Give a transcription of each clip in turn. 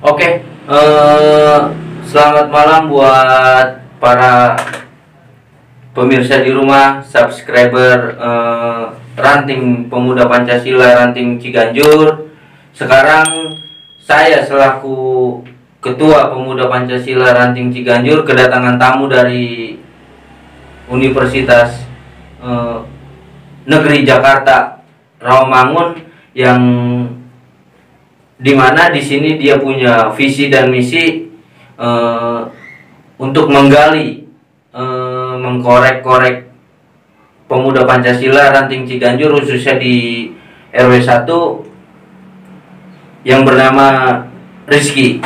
Oke, selamat malam buat para pemirsa di rumah, subscriber Ranting Pemuda Pancasila Ranting Ciganjur. Sekarang saya selaku Ketua Pemuda Pancasila Ranting Ciganjur kedatangan tamu dari Universitas Negeri Jakarta Rawamangun, yang dimana di sini dia punya visi dan misi untuk menggali, mengkorek-korek pemuda Pancasila Ranting Ciganjur, khususnya di RW 1 yang bernama Rizky.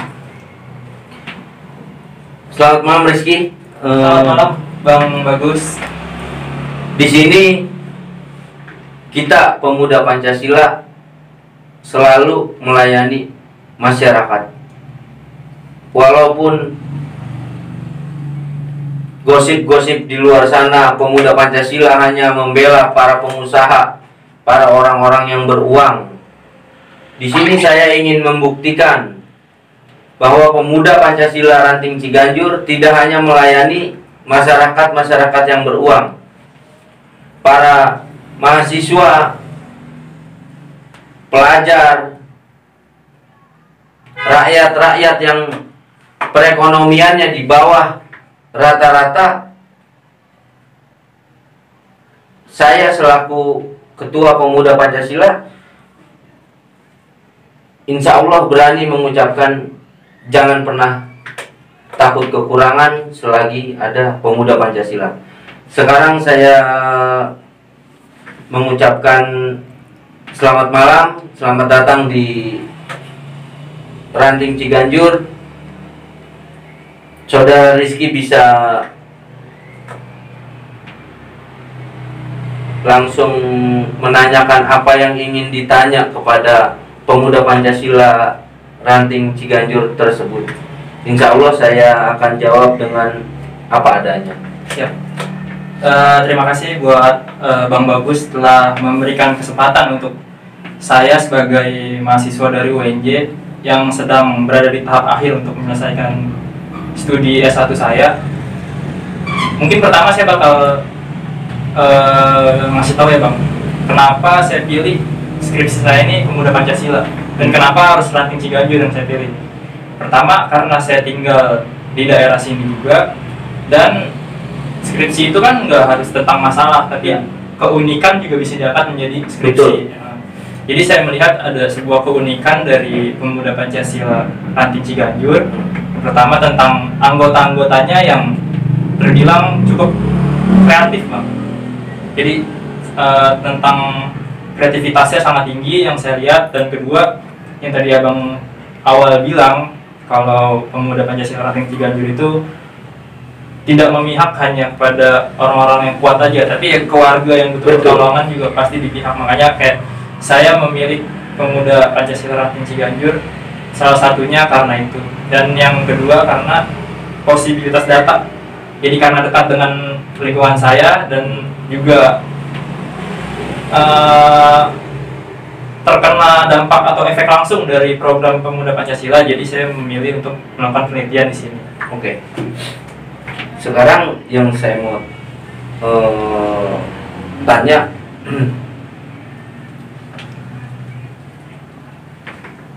Selamat malam Rizky. Selamat malam Bang Bagus. Di sini kita pemuda Pancasila selalu melayani masyarakat. Walaupun gosip-gosip di luar sana pemuda Pancasila hanya membela para pengusaha, para orang-orang yang beruang. Di sini saya ingin membuktikan bahwa pemuda Pancasila Ranting Ciganjur tidak hanya melayani masyarakat-masyarakat yang beruang. Para mahasiswa, pelajar, rakyat-rakyat yang perekonomiannya di bawah rata-rata, saya selaku Ketua Pemuda Pancasila insya Allah berani mengucapkan jangan pernah takut kekurangan selagi ada pemuda Pancasila. Sekarang saya mengucapkan selamat malam, selamat datang di Ranting Ciganjur. Saudara Rizky bisa langsung menanyakan apa yang ingin ditanya kepada pemuda Pancasila Ranting Ciganjur tersebut. Insya Allah saya akan jawab dengan apa adanya. Siap. Terima kasih buat Bang Bagus telah memberikan kesempatan untuk saya sebagai mahasiswa dari UNJ yang sedang berada di tahap akhir untuk menyelesaikan studi S1 saya. Mungkin pertama saya bakal ngasih tahu ya Bang, kenapa saya pilih skripsi saya ini Pemuda Pancasila dan kenapa harus Ranting Ciganjur yang saya pilih. Pertama, karena saya tinggal di daerah sini juga, dan skripsi itu kan nggak harus tentang masalah, tapi keunikan juga bisa diangkat menjadi skripsi. Betul. Jadi saya melihat ada sebuah keunikan dari Pemuda Pancasila Ranting Ciganjur. Pertama, tentang anggota-anggotanya yang terbilang cukup kreatif, Bang. Jadi tentang kreativitasnya sangat tinggi yang saya lihat. Dan kedua, yang tadi Abang awal bilang, kalau Pemuda Pancasila Ranting Ciganjur itu tidak memihak hanya pada orang-orang yang kuat aja, tapi ya keluarga yang butuh pertolongan juga pasti dipihak. Makanya kayak saya memilih Pemuda Pancasila Ranting Ciganjur salah satunya karena itu. Dan yang kedua karena posibilitas data. Jadi karena dekat dengan lingkungan saya dan juga terkena dampak atau efek langsung dari program Pemuda Pancasila, jadi saya memilih untuk melakukan penelitian di sini. Oke. Sekarang yang saya mau tanya,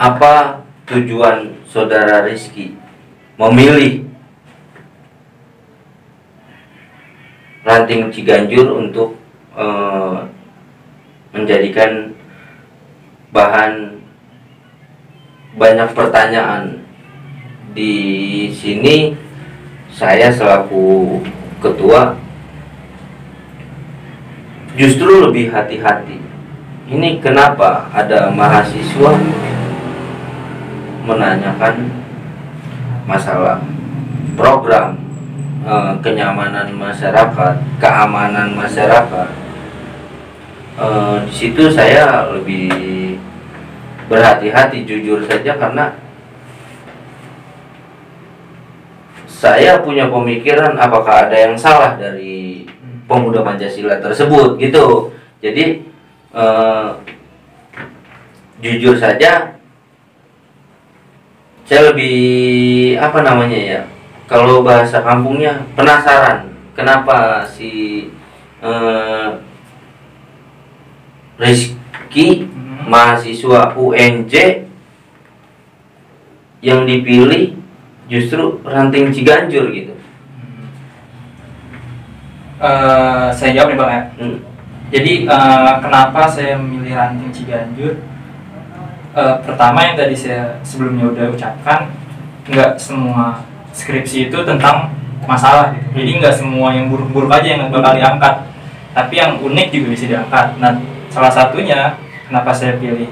apa tujuan saudara Rizky memilih Ranting Ciganjur untuk menjadikan bahan banyak pertanyaan di sini? Saya selaku ketua justru lebih hati-hati. Ini kenapa ada mahasiswa menanyakan masalah program kenyamanan masyarakat, keamanan masyarakat. Di situ saya lebih berhati-hati jujur saja, karena saya punya pemikiran apakah ada yang salah dari pemuda Pancasila tersebut gitu. Jadi jujur saja saya lebih apa namanya ya, kalau bahasa kampungnya penasaran kenapa si Rizky mahasiswa UNJ yang dipilih justru ranting Ciganjur gitu. Saya jawab nih Bang ya. Jadi kenapa saya memilih ranting Ciganjur? Pertama yang tadi saya sebelumnya udah ucapkan, nggak semua skripsi itu tentang masalah gitu. Jadi nggak semua yang buruk-buruk aja yang bakal diangkat, tapi yang unik juga bisa diangkat. Nah, salah satunya kenapa saya pilih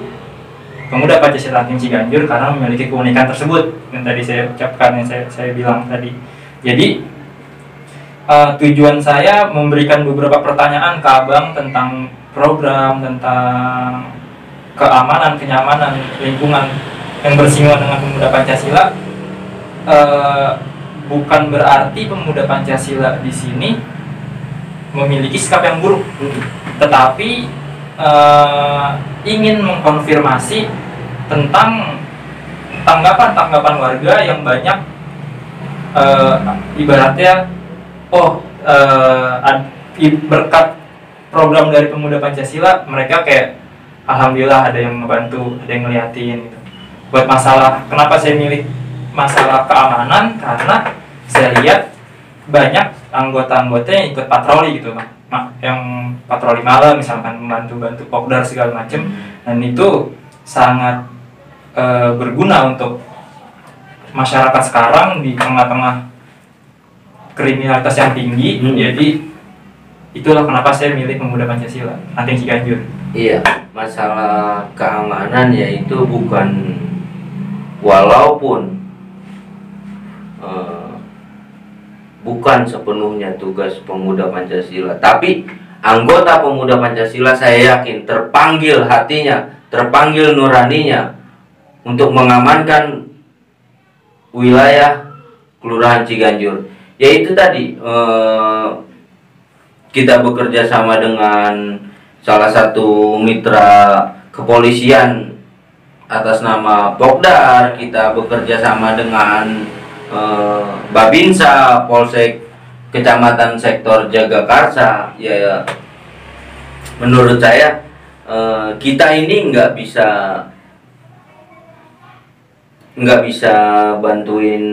Pemuda Pancasila Ranting Ciganjur karena memiliki keunikan tersebut yang tadi saya ucapkan, yang saya bilang tadi. Jadi tujuan saya memberikan beberapa pertanyaan ke Abang tentang program, tentang keamanan, kenyamanan, lingkungan yang bersinggungan dengan Pemuda Pancasila. Bukan berarti Pemuda Pancasila di sini memiliki sikap yang buruk, tetapi ingin mengkonfirmasi tentang tanggapan warga yang banyak, ibaratnya berkat program dari Pemuda Pancasila mereka kayak alhamdulillah ada yang ngebantu, ada yang ngeliatin gitu. Buat masalah, kenapa saya milih masalah keamanan, karena saya lihat banyak anggota-anggota yang ikut patroli gitu Bang. Yang patroli malam misalkan membantu Pokdar segala macem, dan itu sangat berguna untuk masyarakat sekarang di tengah-tengah kriminalitas yang tinggi. Jadi itulah kenapa saya milih Pemuda Pancasila Ranting Ciganjur. Iya, masalah keamanan yaitu bukan, walaupun bukan sepenuhnya tugas Pemuda Pancasila, tapi anggota Pemuda Pancasila saya yakin terpanggil hatinya, terpanggil nuraninya untuk mengamankan wilayah Kelurahan Ciganjur. Yaitu tadi kita bekerja sama dengan salah satu mitra kepolisian atas nama Pokdar, kita bekerja sama dengan Babinsa Polsek Kecamatan Sektor Jagakarsa. Ya, menurut saya kita ini nggak bisa bantuin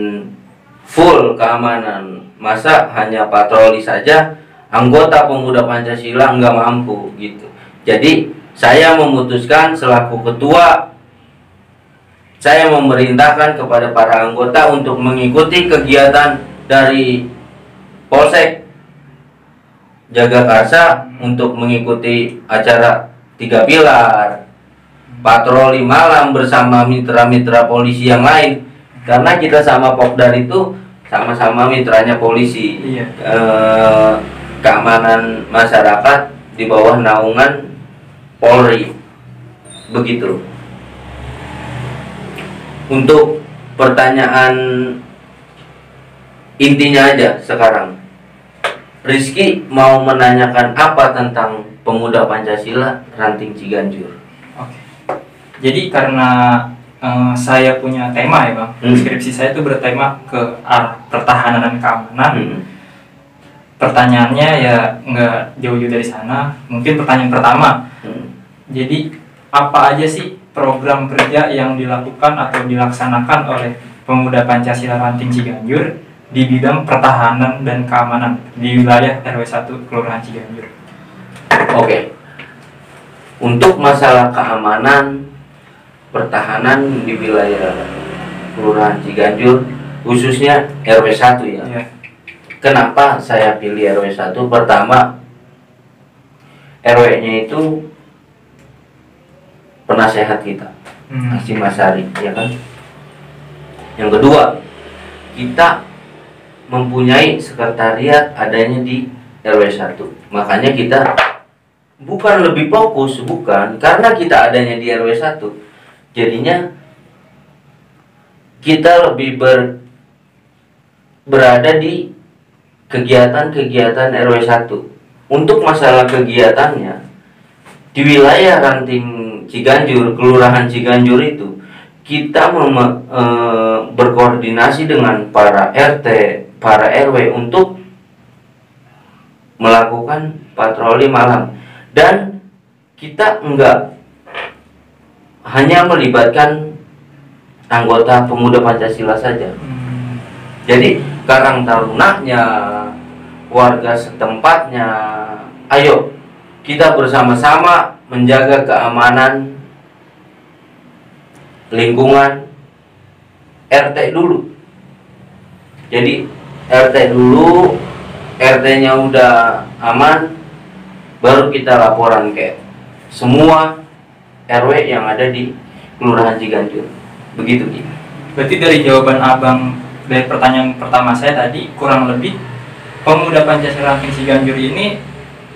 full keamanan. Masa hanya patroli saja anggota Pemuda Pancasila nggak mampu gitu. Jadi saya memutuskan selaku ketua, saya memerintahkan kepada para anggota untuk mengikuti kegiatan dari Polsek Jagakarsa untuk mengikuti acara 3 pilar, patroli malam bersama mitra-mitra polisi yang lain. Karena kita sama Pokdar itu sama-sama mitranya polisi. Iya. Keamanan masyarakat di bawah naungan Polri. Begitu. Untuk pertanyaan intinya aja sekarang, Rizky mau menanyakan apa tentang Pemuda Pancasila Ranting Ciganjur? Oke. Jadi karena saya punya tema ya Bang, skripsi saya itu bertema ke arah pertahanan dan keamanan. Pertanyaannya ya nggak jauh-jauh dari sana. Mungkin pertanyaan pertama, jadi apa aja sih program kerja yang dilakukan atau dilaksanakan oleh Pemuda Pancasila Ranting Ciganjur di bidang pertahanan dan keamanan di wilayah RW 1 Kelurahan Ciganjur? Oke. Untuk masalah keamanan, pertahanan di wilayah Kelurahan Ciganjur, khususnya RW 1 ya. Yeah. Kenapa saya pilih RW 1? Pertama, RW-nya itu penasehat kita, Hasyim Asyari, ya kan? Yang kedua, kita mempunyai sekretariat adanya di RW 1. Makanya kita bukan lebih fokus, bukan, karena kita adanya di RW 1. Jadinya kita lebih berada di kegiatan-kegiatan RW 1. Untuk masalah kegiatannya di wilayah Ranting Ciganjur, Kelurahan Ciganjur itu kita berkoordinasi dengan para RT, para RW untuk melakukan patroli malam, dan kita enggak hanya melibatkan anggota pemuda Pancasila saja. Jadi Karang Tarunanya, warga setempatnya, ayo kita bersama-sama menjaga keamanan lingkungan RT dulu. Jadi RT dulu, RT-nya udah aman, baru kita laporan ke semua RW yang ada di Kelurahan Ciganjur. Begitu gitu. Berarti dari jawaban abang dari pertanyaan pertama saya tadi, kurang lebih pemuda Pancasila Ranting Ciganjur ini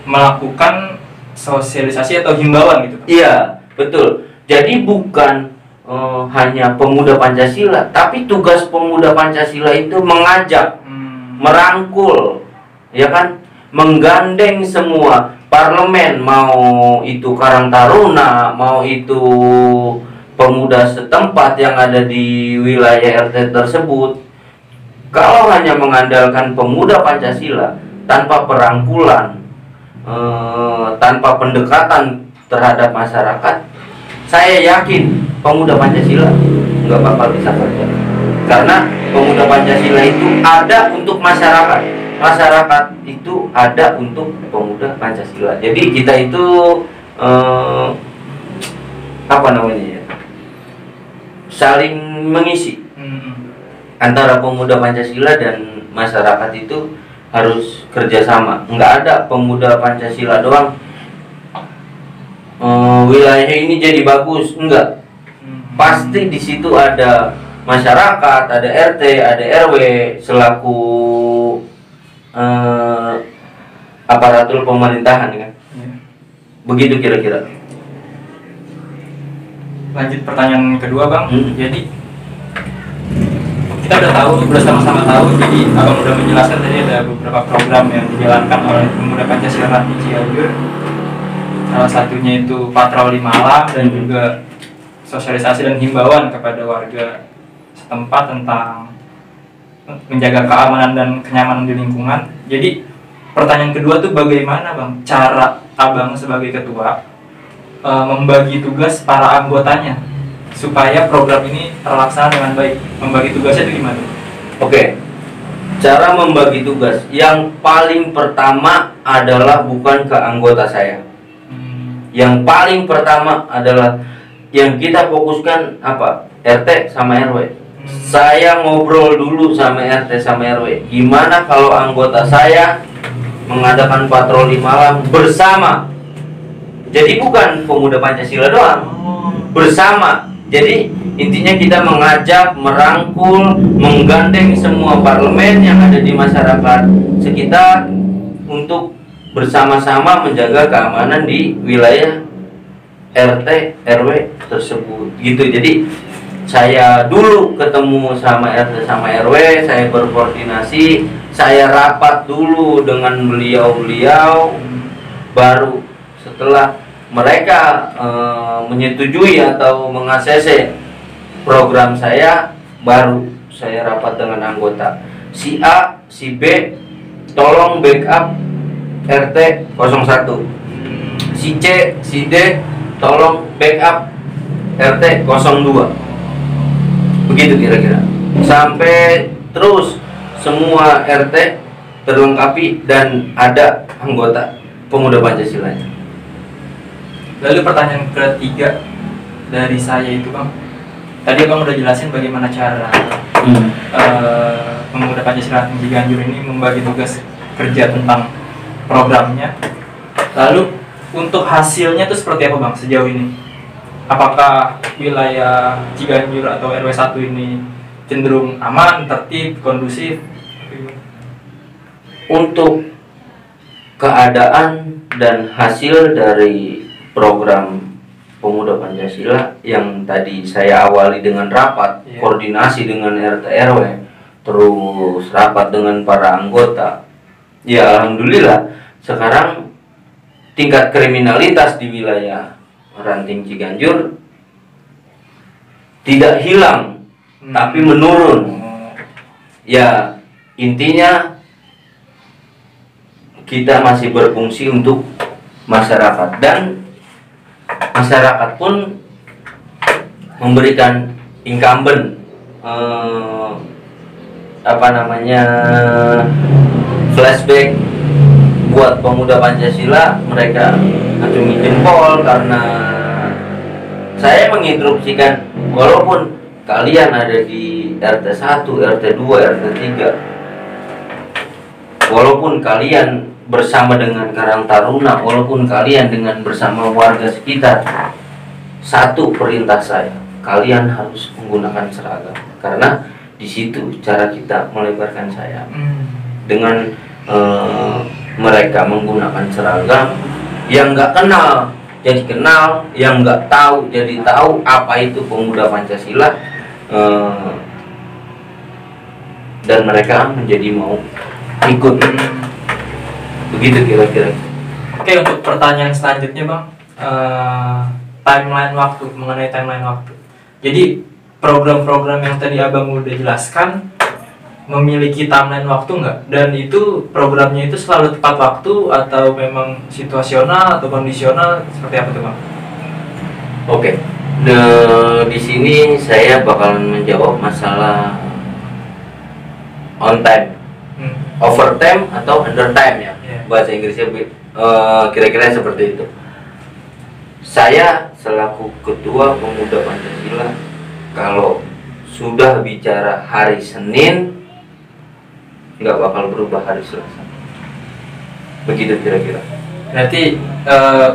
melakukan sosialisasi atau himbauan gitu, Pak? Iya, betul. Jadi bukan hanya pemuda Pancasila, tapi tugas pemuda Pancasila itu mengajak, merangkul, ya kan, menggandeng semua parlemen, mau itu Karang Taruna, mau itu pemuda setempat yang ada di wilayah RT tersebut. Kalau hanya mengandalkan pemuda Pancasila tanpa perangkulan, tanpa pendekatan terhadap masyarakat, saya yakin pemuda Pancasila nggak bakal bisa kerja. Karena pemuda Pancasila itu ada untuk masyarakat, masyarakat itu ada untuk pemuda Pancasila. Jadi kita itu apa namanya ya, saling mengisi antara pemuda Pancasila dan masyarakat itu harus kerjasama. Nggak ada pemuda Pancasila doang wilayah ini jadi bagus, enggak. Pasti di situ ada masyarakat, ada RT, ada RW selaku aparatur pemerintahan kan. Begitu kira-kira. Lanjut pertanyaan kedua, Bang. Jadi kita udah tahu, udah sama-sama tahu. Jadi abang udah menjelaskan tadi ada beberapa program yang dijalankan oleh pemuda Pancasila Ranting Ciganjur. Salah satunya itu patroli malam dan juga sosialisasi dan himbauan kepada warga setempat tentang menjaga keamanan dan kenyamanan di lingkungan. Jadi pertanyaan kedua tuh bagaimana, Bang, cara abang sebagai ketua membagi tugas para anggotanya supaya program ini terlaksana dengan baik? Membagi tugasnya itu gimana? Oke, cara membagi tugas yang paling pertama adalah bukan ke anggota saya. Yang paling pertama adalah yang kita fokuskan apa? RT sama RW. Saya ngobrol dulu sama RT sama RW. Gimana kalau anggota saya mengadakan patroli malam bersama? Jadi bukan pemuda Pancasila doang, bersama. Jadi intinya kita mengajak, merangkul, menggandeng semua parlemen yang ada di masyarakat sekitar untuk bersama-sama menjaga keamanan di wilayah RT RW tersebut gitu. Jadi saya dulu ketemu sama RT sama RW, saya berkoordinasi, saya rapat dulu dengan beliau-beliau, baru setelah mereka menyetujui atau meng-ACC program saya, baru saya rapat dengan anggota. Si A, si B tolong backup RT 01, si C, si D tolong backup RT 02. Begitu kira-kira. Sampai terus semua RT terlengkapi dan ada anggota pemuda Pancasilanya. Lalu pertanyaan ketiga dari saya itu, Bang. Tadi Bang udah jelasin bagaimana cara pemuda Pancasila Ranting Ciganjur ini membagi tugas kerja tentang programnya. Lalu untuk hasilnya itu seperti apa, Bang, sejauh ini? Apakah wilayah Ciganjur atau RW 1 ini cenderung aman, tertib, kondusif? Untuk keadaan dan hasil dari program Pemuda Pancasila yang tadi saya awali dengan rapat, koordinasi dengan RT RW, terus rapat dengan para anggota. Ya alhamdulillah sekarang tingkat kriminalitas di wilayah Ranting Ciganjur tidak hilang, tapi menurun. Ya, intinya kita masih berfungsi untuk masyarakat, dan masyarakat pun memberikan incumbent flashback buat pemuda Pancasila. Mereka acungi jempol karena saya menginstruksikan, walaupun kalian ada di RT 1, RT 2, RT 3, walaupun kalian bersama dengan Karang Taruna, walaupun kalian dengan bersama warga sekitar, satu perintah saya, kalian harus menggunakan seragam, karena di situ cara kita melebarkan sayap. Dengan mereka menggunakan seragam, yang nggak kenal jadi kenal, yang nggak tahu jadi tahu apa itu pemuda Pancasila, dan mereka menjadi mau ikut. Begitu kira-kira. Oke, untuk pertanyaan selanjutnya Bang, timeline waktu, mengenai timeline waktu. Jadi program-program yang tadi Abang udah jelaskan memiliki timeline waktu nggak? Dan itu programnya itu selalu tepat waktu atau memang situasional atau kondisional, seperti apa tuh Bang? Oke, di sini saya bakalan menjawab masalah on time, overtime atau undertime ya, bahasa Inggrisnya kira-kira seperti itu. Saya selaku ketua pemuda Pancasila, kalau sudah bicara hari Senin, nggak bakal berubah hari Selasa. Begitu kira-kira. Berarti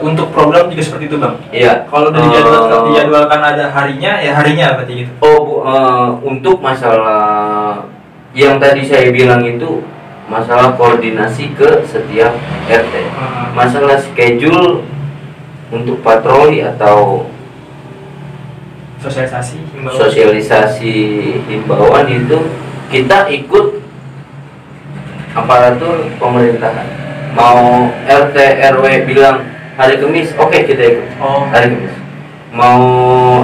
untuk program juga seperti itu Bang? Iya. Kalau udah dijadwalkan ada harinya, ya harinya berarti gitu? Untuk masalah yang tadi saya bilang itu, masalah koordinasi ke setiap RT. Masalah schedule untuk patroli atau sosialisasi himbauan itu kita ikut aparatur pemerintahan. Mau RT RW bilang hari Kamis, oke, kita ikut hari Kamis. Mau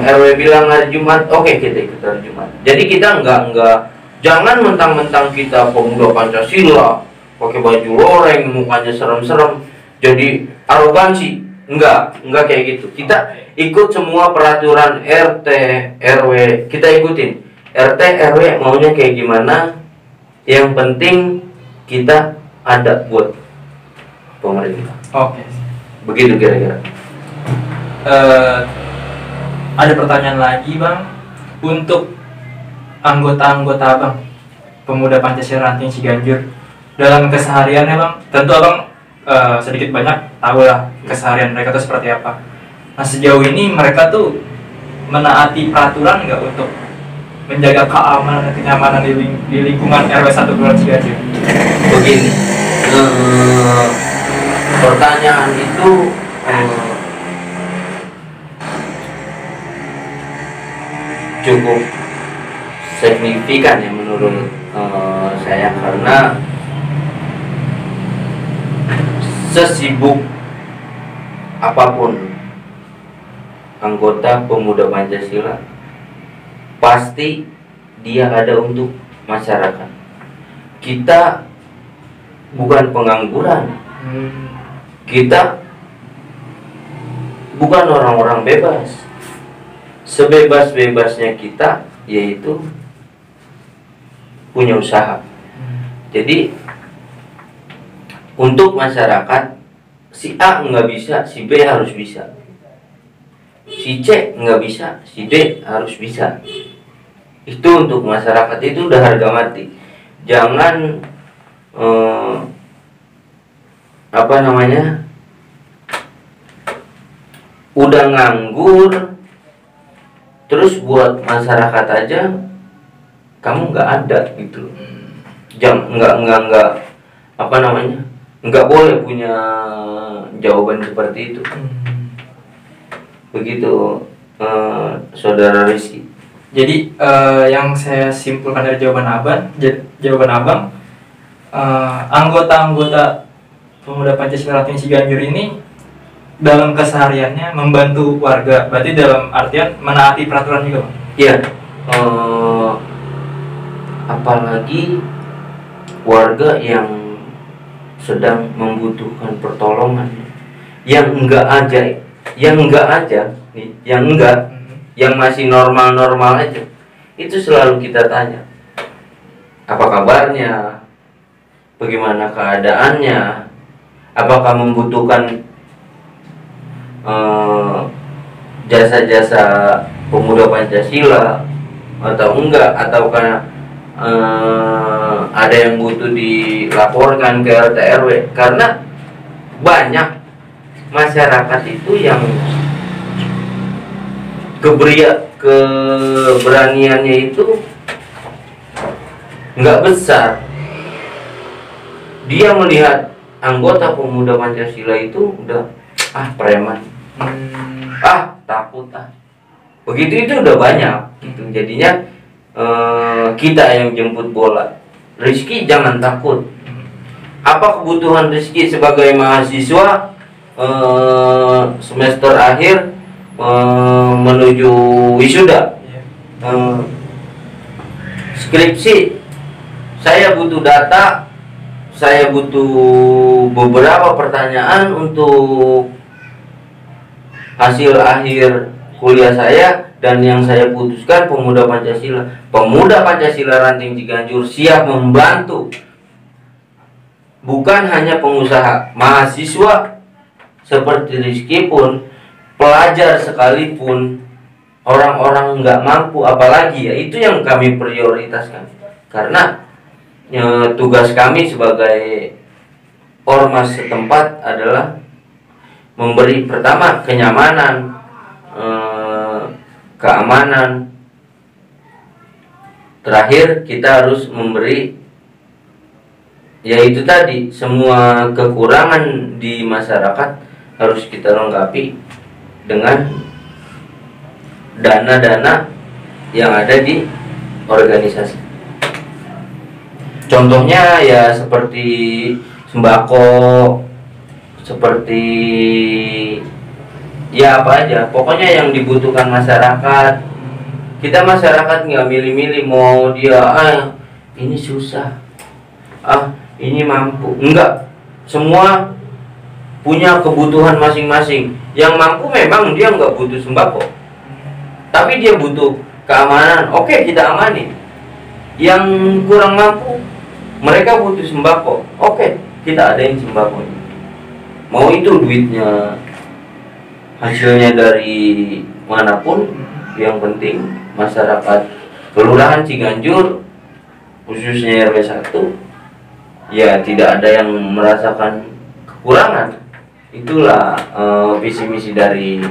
RW bilang hari Jumat, oke, kita ikut hari Jumat. Jadi kita enggak jangan mentang-mentang kita pemuda Pancasila pakai baju loreng, mukanya serem-serem, jadi arogansi. Enggak kayak gitu. Kita ikut semua peraturan RT RW, kita ikutin. RT RW maunya kayak gimana, yang penting kita ada buat pemerintah. Oke. Begitu kira-kira. Ada pertanyaan lagi Bang, untuk anggota-anggota Abang pemuda Pancasila Ranting Ciganjur dalam kesehariannya Bang, tentu Abang sedikit banyak tahu lah keseharian mereka tuh seperti apa. Nah, sejauh ini mereka tuh menaati peraturan nggak untuk menjaga keamanan dan kenyamanan di lingkungan RW 1 Kelurahan Ciganjur? Begini, pertanyaan itu cukup signifikan ya menurut saya, karena sesibuk apapun anggota pemuda Pancasila, pasti dia ada untuk masyarakat. Kita bukan pengangguran, kita bukan orang-orang bebas. Sebebas-bebasnya kita yaitu punya usaha. Jadi untuk masyarakat, si A nggak bisa, si B harus bisa. Si C nggak bisa, si D harus bisa. Itu untuk masyarakat, itu udah harga mati. Jangan udah nganggur, terus buat masyarakat aja kamu nggak ada gitu. Nggak boleh punya jawaban seperti itu. Begitu Saudara Rizky. Jadi yang saya simpulkan dari jawaban Abang, anggota-anggota pemuda Pancasila Ranting Ciganjur ini dalam kesehariannya membantu warga, berarti dalam artian menaati peraturan juga Bang? Ya, apalagi warga yang sedang membutuhkan pertolongan, yang enggak aja, yang masih normal-normal aja, itu selalu kita tanya, apa kabarnya, bagaimana keadaannya, apakah membutuhkan jasa-jasa pemuda Pancasila atau enggak, ataukah ada yang butuh dilaporkan ke RT RW. Karena banyak masyarakat itu yang keberaniannya itu nggak besar. Dia melihat anggota pemuda Pancasila itu udah preman, takut begitu, itu udah banyak gitu. Jadinya kita yang jemput bola, Rizky jangan takut. Apa kebutuhan Rizky sebagai mahasiswa semester akhir menuju wisuda, skripsi, saya butuh data, saya butuh beberapa pertanyaan untuk hasil akhir kuliah saya, dan yang saya putuskan pemuda Pancasila. Pemuda Pancasila Ranting Ciganjur siap membantu. Bukan hanya pengusaha, mahasiswa seperti Rizky pun, pelajar sekalipun, orang-orang nggak mampu, apalagi ya, itu yang kami prioritaskan. Karena tugas kami sebagai ormas setempat adalah memberi pertama kenyamanan, keamanan. Terakhir kita harus memberi, yaitu tadi, semua kekurangan di masyarakat harus kita lengkapi dengan dana-dana yang ada di organisasi. Contohnya ya seperti sembako, seperti ya apa aja, pokoknya yang dibutuhkan masyarakat. Kita masyarakat nggak milih-milih mau dia ini susah, ini mampu, enggak. Semua punya kebutuhan masing-masing. Yang mampu memang dia nggak butuh sembako, tapi dia butuh keamanan. Oke, kita amani. Yang kurang mampu, mereka butuh sembako. Oke, kita adain sembakonya. Mau itu duitnya, hasilnya dari manapun, yang penting masyarakat Kelurahan Ciganjur, khususnya RW 1, ya tidak ada yang merasakan kekurangan. Itulah visi misi dari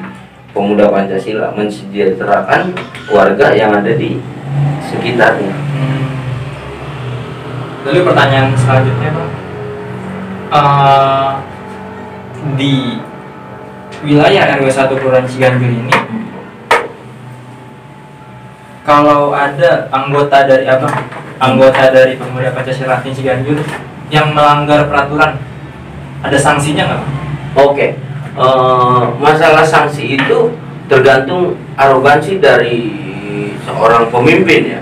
Pemuda Pancasila, mensejahterakan warga yang ada di sekitarnya. Lalu pertanyaan selanjutnya, Pak, di wilayah RW 1 Kelurahan Ciganjur ini, kalau ada anggota dari Pemuda Pancasila Ranting Ciganjur yang melanggar peraturan, ada sanksinya nggak, Pak? Oke, masalah sanksi itu tergantung arogansi dari seorang pemimpin ya.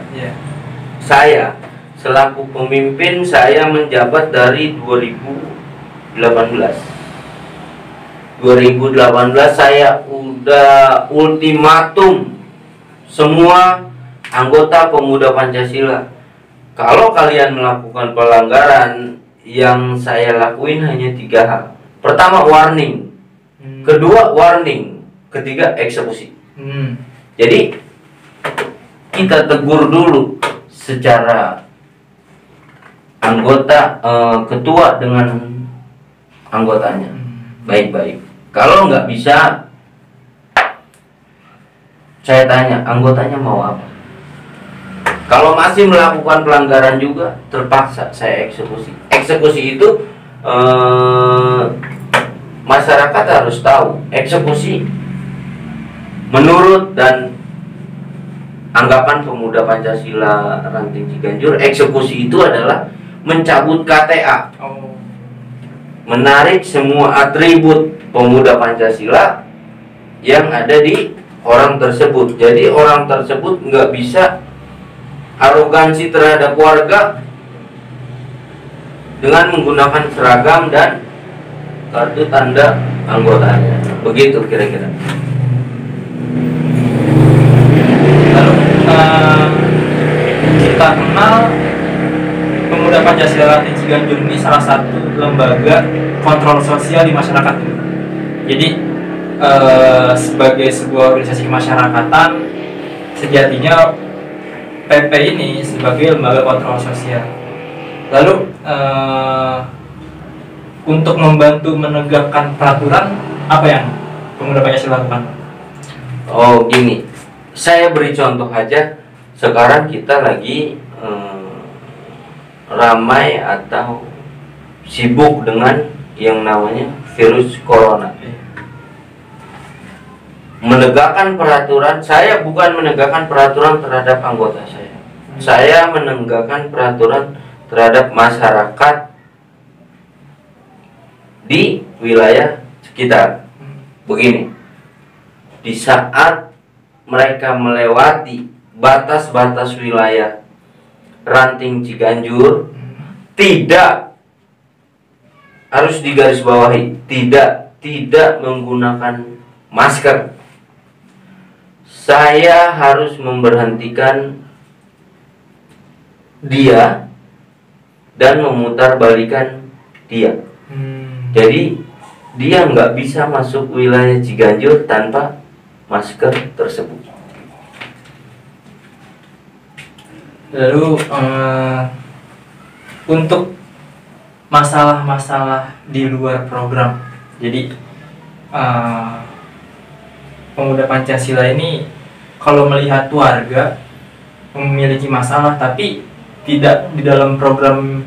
Saya selaku pemimpin, saya menjabat dari 2018. Saya udah ultimatum semua anggota Pemuda Pancasila. Kalau kalian melakukan pelanggaran, yang saya lakuin hanya 3 hal. Pertama, warning. Kedua, warning. Ketiga, eksekusi. Jadi kita tegur dulu secara anggota, ketua dengan anggotanya baik-baik. Kalau nggak bisa, saya tanya anggotanya mau apa. Kalau masih melakukan pelanggaran juga, terpaksa saya eksekusi. Eksekusi itu masyarakat harus tahu, eksekusi menurut dan anggapan Pemuda Pancasila Ranting Ciganjur, eksekusi itu adalah mencabut KTA, menarik semua atribut Pemuda Pancasila yang ada di orang tersebut. Jadi orang tersebut nggak bisa arogansi terhadap warga dengan menggunakan seragam dan kartu tanda anggotanya. Begitu kira-kira. Lalu kita kenal Pemuda Pancasila Latin Ciganjur ini salah satu lembaga kontrol sosial di masyarakat ini. Jadi sebagai sebuah organisasi kemasyarakatan, sejatinya PP ini sebagai lembaga kontrol sosial. Lalu untuk membantu menegakkan peraturan, apa yang Pemuda Pancasila lakukan? Oh gini, saya beri contoh aja. Sekarang kita lagi ramai atau sibuk dengan yang namanya virus corona. Menegakkan peraturan, saya bukan menegakkan peraturan terhadap anggota saya. Saya menegakkan peraturan terhadap masyarakat di wilayah sekitar. Begini, di saat mereka melewati batas-batas wilayah Ranting Ciganjur, tidak, harus digarisbawahi, tidak menggunakan masker. Saya harus memberhentikan dia dan memutarbalikan dia. Jadi dia nggak bisa masuk wilayah Ciganjur tanpa masker tersebut. Lalu untuk masalah-masalah di luar program, jadi Pemuda Pancasila ini kalau melihat warga memiliki masalah tapi tidak di dalam program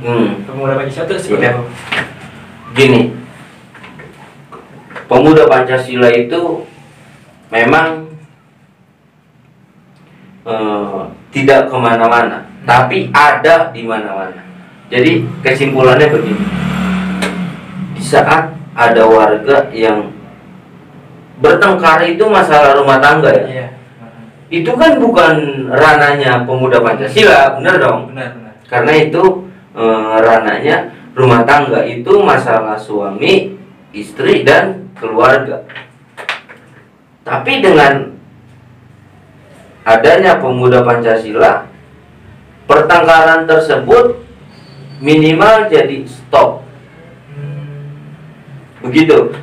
Pemuda Pancasila itu seperti apa? Gini, Pemuda Pancasila itu memang tidak kemana-mana, tapi ada di mana-mana. Jadi kesimpulannya begini: di saat ada warga yang bertengkar, itu masalah rumah tangga ya. Iya. Itu kan bukan ranahnya Pemuda Pancasila, benar dong? Benar. Karena itu ranahnya rumah tangga, itu masalah suami, istri, dan keluarga. Tapi dengan adanya Pemuda Pancasila, pertengkaran tersebut minimal jadi stop. Begitu.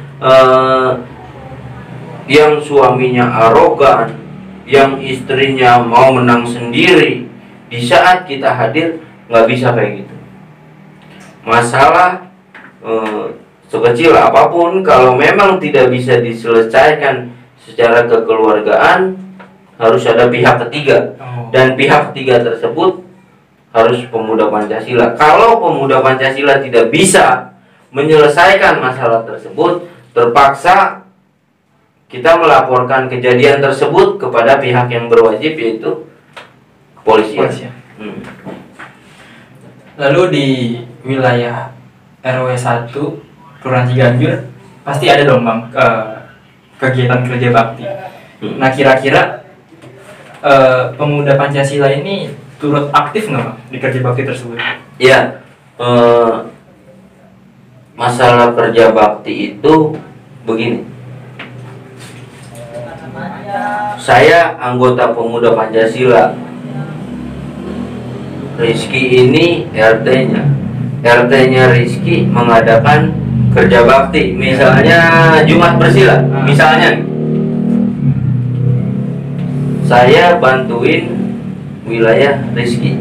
Yang suaminya arogan, yang istrinya mau menang sendiri, di saat kita hadir nggak bisa kayak gitu. Masalah sekecil apapun, kalau memang tidak bisa diselesaikan secara kekeluargaan, harus ada pihak ketiga. Dan pihak ketiga tersebut harus Pemuda Pancasila. Kalau Pemuda Pancasila tidak bisa menyelesaikan masalah tersebut, terpaksa kita melaporkan kejadian tersebut kepada pihak yang berwajib, yaitu kepolisian. Lalu di wilayah RW 1 Kelurahan Ciganjur pasti ada dong Bang kegiatan kerja bakti. Nah kira-kira Pemuda Pancasila ini turut aktif nggak Bang di kerja bakti tersebut? Ya, masalah kerja bakti itu begini. Saya anggota Pemuda Pancasila. Rizky ini RT-nya Rizky mengadakan kerja bakti, misalnya Jumat Bersila, misalnya. Saya bantuin wilayah Rizky,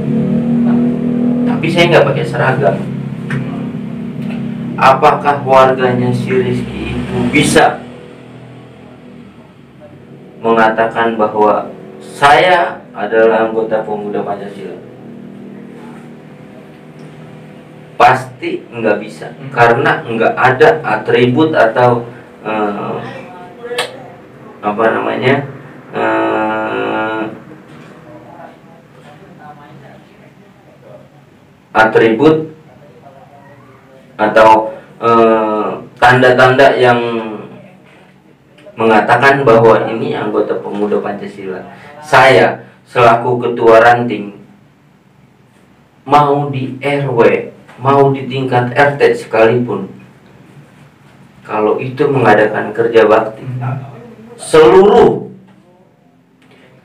tapi saya nggak pakai seragam. Apakah warganya si Rizky itu bisa mengatakan bahwa saya adalah anggota Pemuda Pancasila? Pasti nggak bisa, karena nggak ada atribut atau atribut atau tanda-tanda yang mengatakan bahwa ini anggota pemuda Pancasila. Saya selaku ketua ranting, mau di RW, mau di tingkat RT sekalipun, kalau itu mengadakan kerja bakti, seluruh,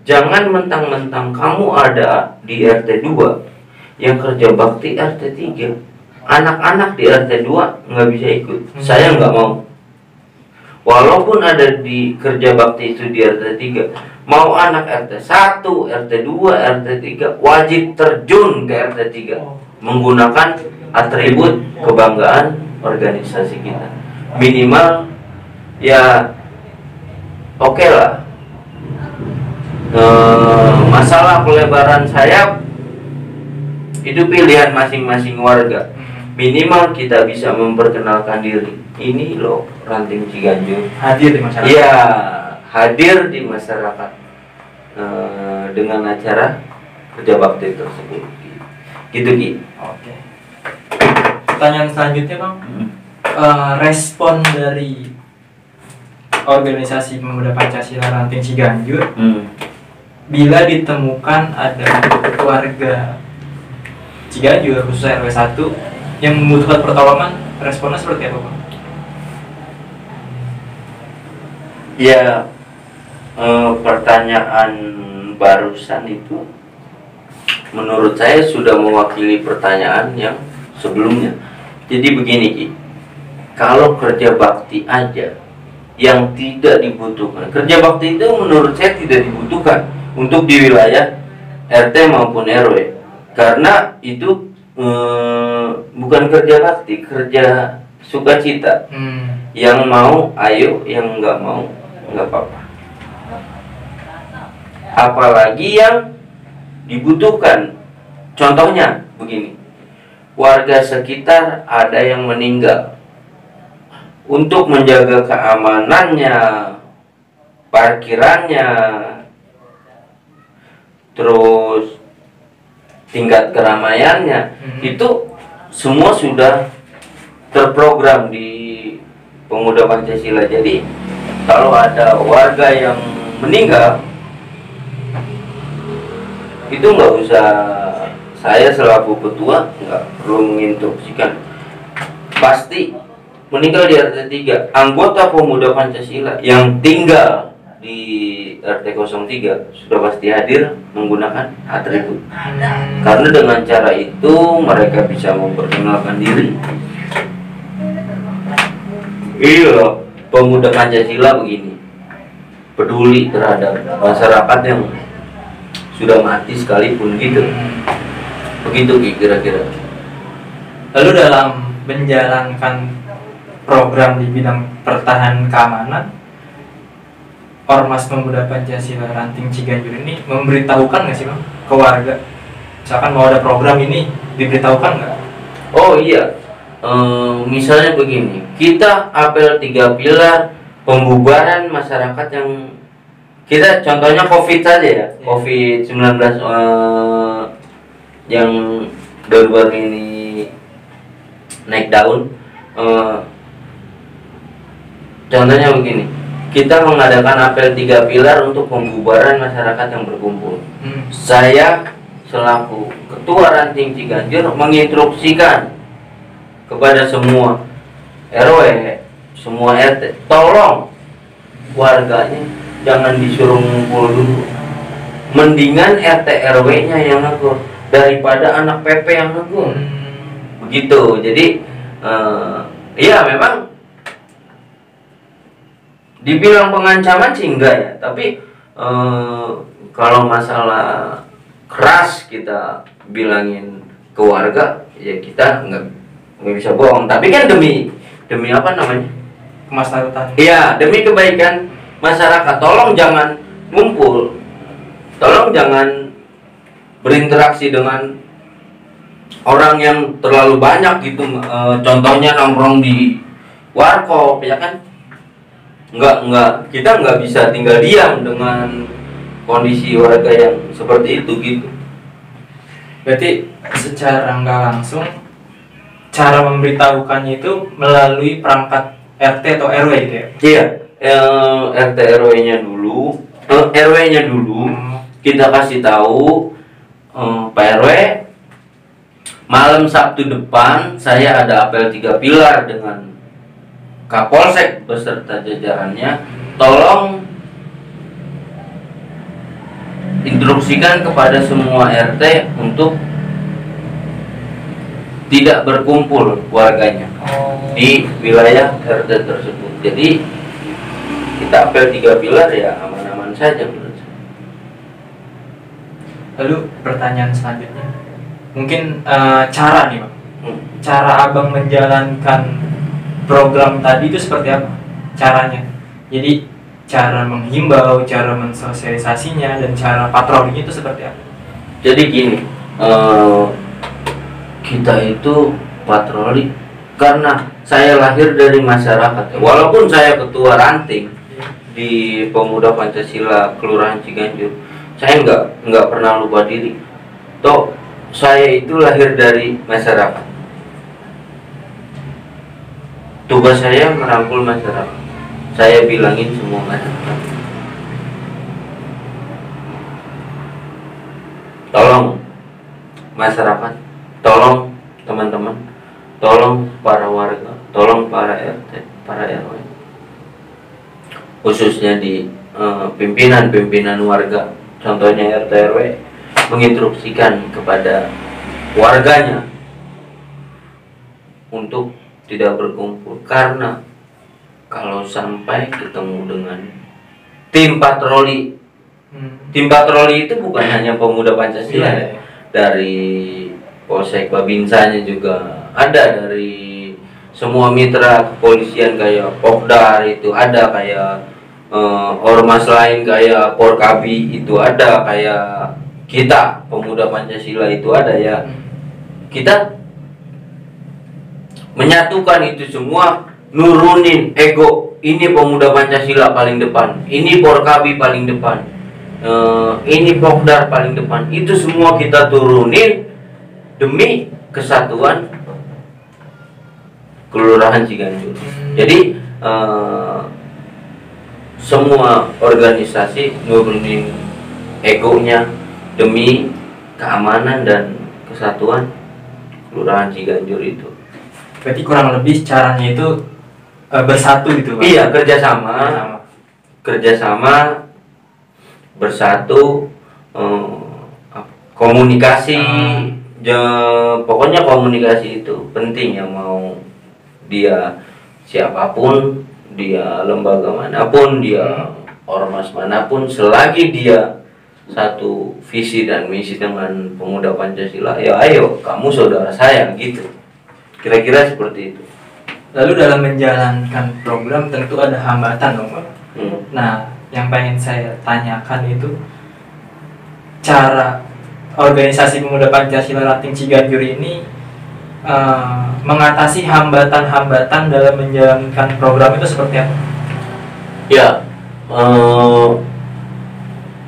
jangan mentang-mentang kamu ada di RT 2 yang kerja bakti RT 3, anak-anak di RT 2 nggak bisa ikut. Saya nggak mau. Walaupun ada di kerja bakti itu di RT 3, mau anak RT 1, RT 2, RT 3 wajib terjun ke RT 3 menggunakan atribut kebanggaan organisasi kita. Minimal ya oke lah. Masalah pelebaran sayap itu pilihan masing-masing warga. Minimal kita bisa memperkenalkan diri. Ini loh Ranting Ciganjur, hadir di masyarakat. Iya, hadir di masyarakat dengan acara kerja bakti tersebut. Gitu Ki. Oke. Pertanyaan selanjutnya Bang, respon dari organisasi Pemuda Pancasila Ranting Ciganjur bila ditemukan ada warga Ciganjur khususnya RW 1 yang membutuhkan pertolongan, responnya seperti apa Bang? Ya, pertanyaan barusan itu menurut saya sudah mewakili pertanyaan yang sebelumnya. Jadi begini Ki, kalau kerja bakti aja yang tidak dibutuhkan, kerja bakti itu menurut saya tidak dibutuhkan untuk di wilayah RT maupun RW, karena itu bukan kerja bakti, kerja sukacita. Yang mau ayo, yang nggak mau nggak apa-apa. Apalagi yang dibutuhkan, contohnya begini, warga sekitar ada yang meninggal, untuk menjaga keamanannya, parkirannya, terus tingkat keramaiannya, itu semua sudah terprogram di Pemuda Pancasila. Jadi kalau ada warga yang meninggal, itu nggak usah saya selaku ketua nggak perlu menginstruksikan, pasti meninggal di RT 3 anggota Pemuda Pancasila yang tinggal di RT 03 sudah pasti hadir menggunakan atribut, karena dengan cara itu mereka bisa memperkenalkan diri. Iya, Pemuda Pancasila begini, peduli terhadap masyarakat yang sudah mati sekalipun gitu. Begitu kira-kira. Lalu dalam menjalankan program di bidang pertahanan keamanan, Ormas Pemuda Pancasila Ranting Ciganjur ini memberitahukan nggak sih Bang ke warga? Misalkan mau ada program ini, diberitahukan nggak? Oh iya, misalnya begini, kita apel 3 pilar pembubaran masyarakat yang kita contohnya COVID saja ya, COVID-19 yang baru-baru ini naik daun. Contohnya begini, kita mengadakan apel 3 pilar untuk pembubaran masyarakat yang berkumpul. Saya selaku ketua Ranting Ciganjur menginstruksikan kepada semua RW, semua RT, tolong warganya jangan disuruh ngumpul dulu. Mendingan RT RW-nya yang negur daripada anak PP yang negur. Begitu. Jadi ya memang dibilang pengancaman sih enggak ya, tapi kalau masalah keras kita bilangin ke warga, ya kita nggak bisa bohong. Tapi kan demi apa namanya, Kemaslahatan. iya, demi kebaikan masyarakat, tolong jangan ngumpul, tolong jangan berinteraksi dengan orang yang terlalu banyak gitu. Contohnya nongkrong di warkop ya kan, nggak kita nggak bisa tinggal diam dengan kondisi warga yang seperti itu gitu. Berarti secara nggak langsung cara memberitahukannya itu melalui perangkat RT atau RW gitu ya? Iya, RT RW-nya dulu, RW-nya dulu. Kita kasih tahu, Pak RW, malam Sabtu depan saya ada apel 3 pilar dengan Kapolsek beserta jajarannya. Tolong instruksikan kepada semua RT untuk tidak berkumpul warganya di wilayah RT tersebut. Jadi kita apel 3 pilar ya aman-aman saja menurut saya. Lalu pertanyaan selanjutnya, mungkin cara nih Bang, cara Abang menjalankan program tadi itu seperti apa caranya? Jadi cara menghimbau, cara mensosialisasinya, dan cara patrolinya itu seperti apa? Jadi gini, kita itu patroli karena saya lahir dari masyarakat. Walaupun saya ketua ranting di Pemuda Pancasila Kelurahan Ciganjur, saya nggak pernah lupa diri. Toh saya itu lahir dari masyarakat. Tugas saya merangkul masyarakat. Saya bilangin semua masyarakat, tolong masyarakat, tolong teman-teman, tolong para warga, tolong para RT, para RW, khususnya di pimpinan-pimpinan warga, contohnya RT RW, menginstruksikan kepada warganya untuk tidak berkumpul. Karena kalau sampai ketemu dengan tim patroli, tim patroli itu bukan hanya Pemuda Pancasila, ya. Dari Polsek Babinsanya juga ada, dari semua mitra kepolisian kayak Pokdar itu ada, kayak ormas lain kayak Porkabi itu ada, kayak kita Pemuda Pancasila itu ada ya. Kita menyatukan itu semua, nurunin ego. Ini Pemuda Pancasila paling depan, ini Porkabi paling depan, ini Pokdar paling depan. Itu semua kita turunin demi kesatuan Kelurahan Ciganjur. Jadi semua organisasi nurunin egonya demi keamanan dan kesatuan Kelurahan Ciganjur itu. Berarti kurang lebih caranya itu bersatu gitu Pak? Iya, kerjasama, bersatu, komunikasi, pokoknya komunikasi itu penting ya. Mau dia siapapun, dia lembaga manapun, dia ormas manapun, selagi dia satu visi dan misi dengan Pemuda Pancasila, ya ayo kamu saudara saya gitu. Kira-kira seperti itu. Lalu dalam menjalankan program tentu ada hambatan dong Pak. Nah, yang pengen saya tanyakan itu cara organisasi Pemuda Pancasila Ranting Ciganjur ini mengatasi hambatan-hambatan dalam menjalankan program itu seperti apa? Ya,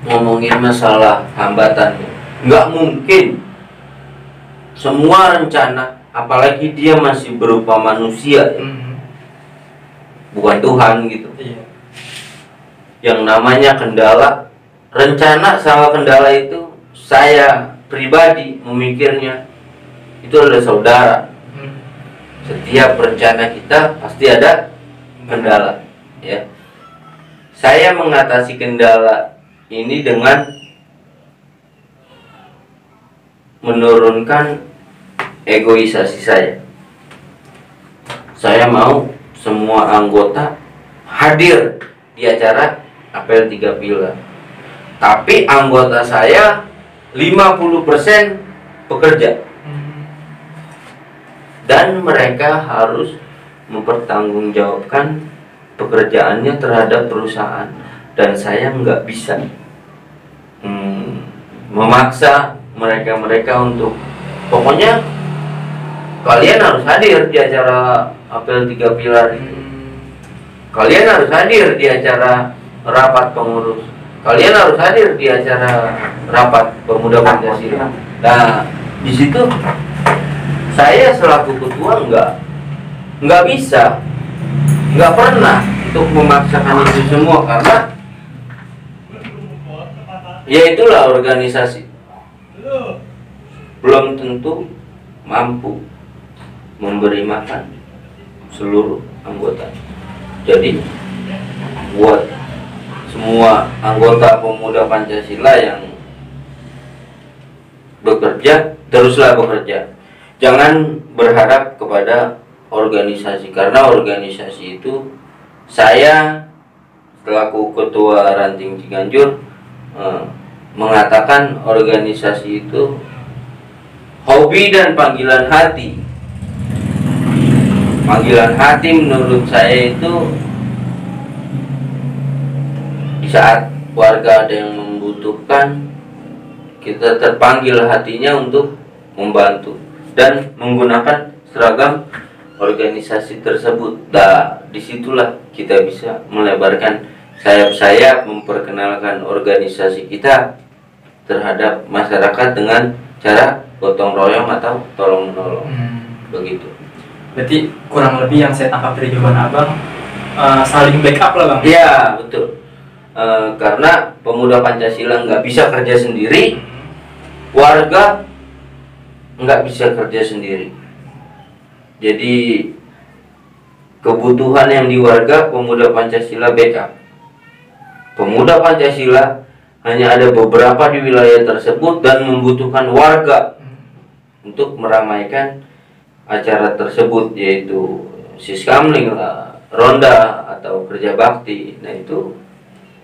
ngomongin masalah hambatan, nggak mungkin semua rencana, apalagi dia masih berupa manusia ya, bukan Tuhan gitu. Yang namanya kendala, rencana sama kendala itu saya pribadi memikirnya itu adalah saudara. Setiap rencana kita pasti ada kendala ya. Saya mengatasi kendala ini dengan menurunkan egoisasi saya. Saya mau semua anggota hadir di acara apel 3 pilar. Tapi anggota saya 50% pekerja. Dan mereka harus mempertanggungjawabkan pekerjaannya terhadap perusahaan. Dan saya nggak bisa memaksa mereka untuk pokoknya kalian harus hadir di acara apel 3 pilar itu. Kalian harus hadir di acara rapat pengurus. Kalian harus hadir di acara rapat Pemuda Pancasila. Nah, di situ saya selaku ketua nggak bisa, nggak pernah untuk memaksakan itu semua, karena ya itulah organisasi belum tentu mampu memberi makan seluruh anggota. Jadi buat semua anggota pemuda Pancasila yang bekerja, teruslah bekerja. Jangan berharap kepada organisasi, karena organisasi itu, saya selaku ketua Ranting Ciganjur mengatakan organisasi itu hobi dan panggilan hati. Panggilan hati menurut saya itu di saat warga ada yang membutuhkan, kita terpanggil hatinya untuk membantu dan menggunakan seragam organisasi tersebut. Nah, disitulah kita bisa melebarkan sayap-sayap, memperkenalkan organisasi kita terhadap masyarakat dengan cara gotong royong atau tolong menolong. Begitu. Berarti kurang lebih yang saya tangkap dari jawaban abang, saling backup lah bang. Iya, betul. Karena pemuda Pancasila nggak bisa kerja sendiri, warga nggak bisa kerja sendiri. Jadi kebutuhan yang di warga, pemuda Pancasila backup. Pemuda Pancasila hanya ada beberapa di wilayah tersebut dan membutuhkan warga untuk meramaikan acara tersebut, yaitu siskamling, ronda atau kerja bakti. Nah, itu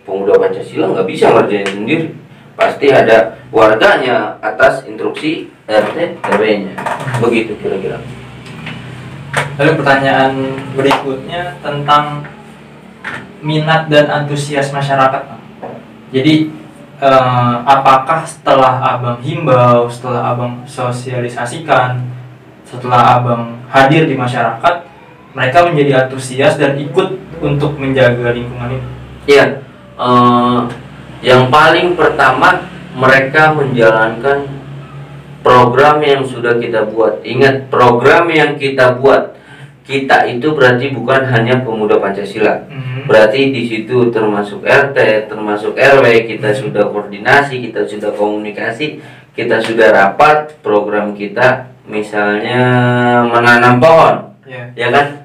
pemuda Pancasila nggak bisa ngerjain sendiri, pasti ada warganya atas instruksi RT RW-nya. Begitu kira-kira. Lalu pertanyaan berikutnya tentang minat dan antusias masyarakat. Jadi apakah setelah abang himbau, setelah abang sosialisasikan, setelah abang hadir di masyarakat, mereka menjadi antusias dan ikut untuk menjaga lingkungan itu? Iya, yang paling pertama mereka menjalankan program yang sudah kita buat. Ingat, program yang kita buat, kita itu berarti bukan hanya pemuda Pancasila. Berarti di situ termasuk RT, termasuk RW, kita sudah koordinasi, kita sudah komunikasi, kita sudah rapat program kita, misalnya menanam pohon, ya kan,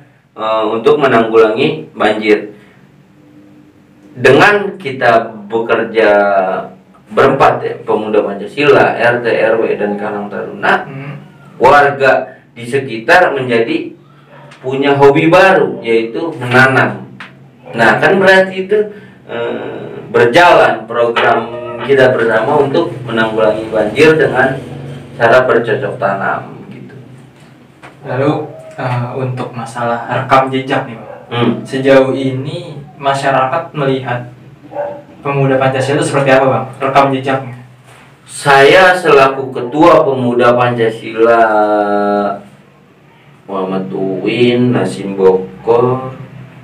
untuk menanggulangi banjir. Dengan kita bekerja berempat, ya, pemuda Pancasila, RT, RW, dan Karang Taruna, warga di sekitar menjadi punya hobi baru, yaitu menanam. Nah, kan berarti itu berjalan program kita bersama untuk menanggulangi banjir dengan cara bercocok tanam gitu. Lalu untuk masalah rekam jejak nih Bang, sejauh ini masyarakat melihat pemuda Pancasila itu seperti apa Bang, rekam jejaknya? Saya selaku ketua pemuda Pancasila Muhammad Uwin, Nasim Bokor,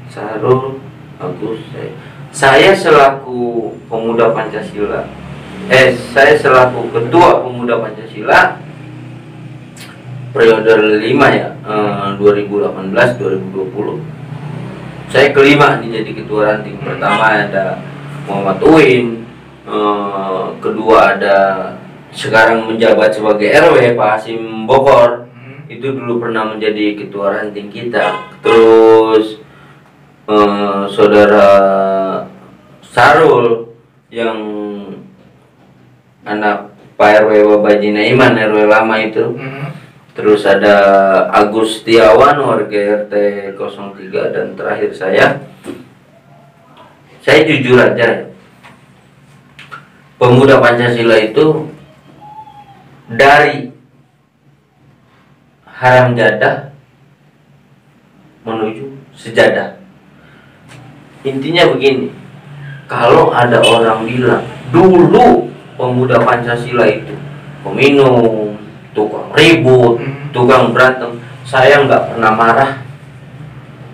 Sarul, Agus, saya selaku pemuda Pancasila, saya selaku ketua pemuda Pancasila periode 5 ya, 2018-2020. Saya kelima nih jadi ketua ranting. Pertama ada Muhammad Uwin, kedua ada sekarang menjabat sebagai RW Pak Hasim Bokor, itu dulu pernah menjadi ketua ranting kita. Terus saudara Sarul yang anak Pak RW Wabaji Naiman, RW lama itu. Terus ada Agus Setiawan, warga RT 03, dan terakhir saya jujur aja, pemuda Pancasila itu dari haram jadah menuju sejadah. Intinya begini, kalau ada orang bilang dulu pemuda Pancasila itu peminum, tukang ribut, tukang berantem, saya nggak pernah marah,